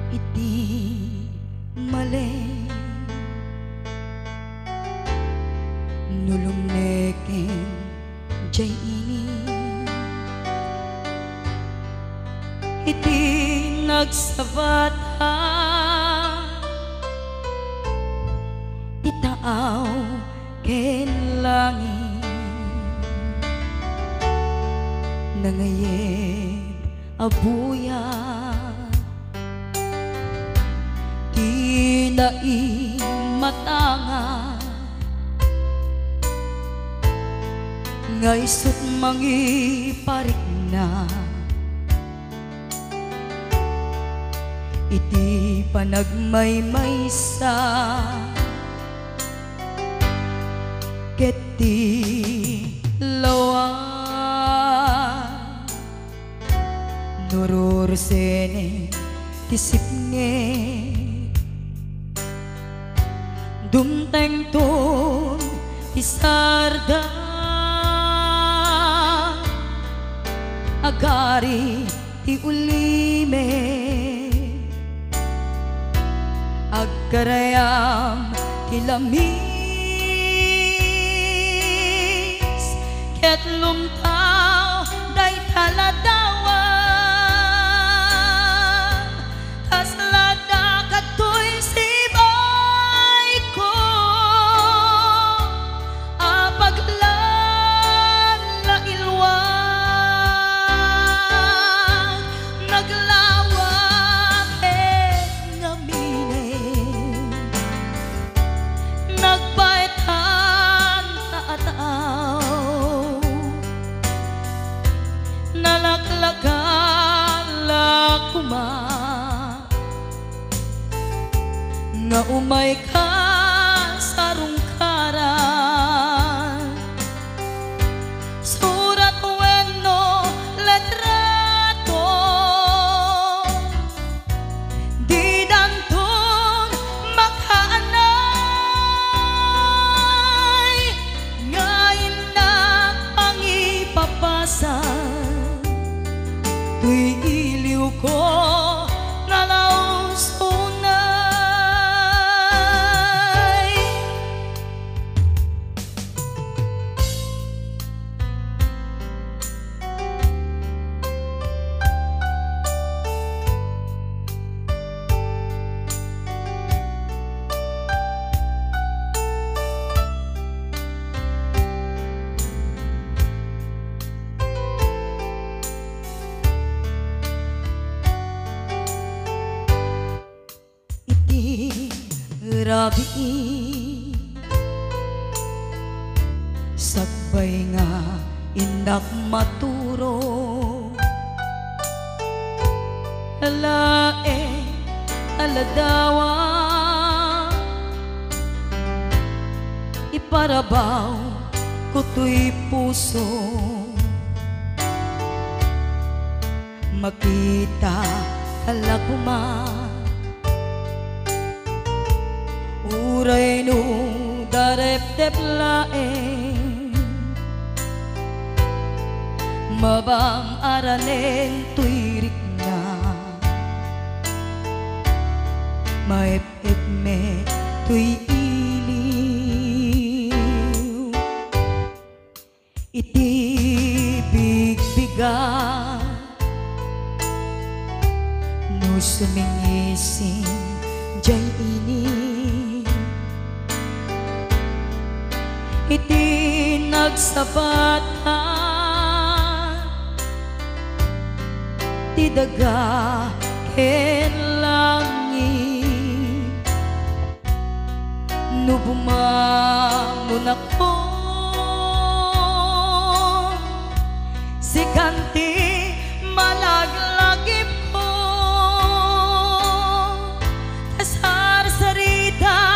iti mali nulumneken jay ini iti nagsabata itaaw ken langit nangayed abuya di naimatanga ngay sut mangiparik na iti panagmaymaysa ket ti lawa nurursene ti sipnge dumteng ton ti sarda agari ti ulime agkarayam ti lamis ket lumtaw day taladawan tas lada katoy sibay ko apaglan la ilwag naglawak et ngamine nagpaitan taataw nalaklagan lakuma nga umay ka sa rungkaran surat wenno letrato di danton makaanay ngayon na pangipapasan tuy iliw ko nalausunay rabi sagbay nga indak maturo alae aladawa iparabaw kuto'y puso makita kalaguma uray no darep-dep laeng mabang aranen tuirik na maep-ep me tuy iliw iti bigbiga no sumingising jay ini iti nagsabata ti daga ken langit no bumangon ako si kanti malaglagip ko tasar sarita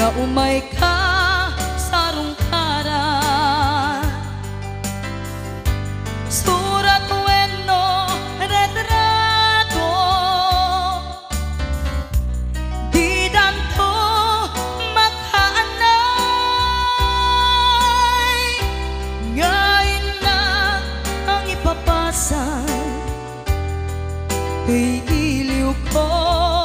nga umay ka sa rungkaran. Surat wenno retrato, di danto makaanay. Ngayon na ang ipapasan kay iliw ko.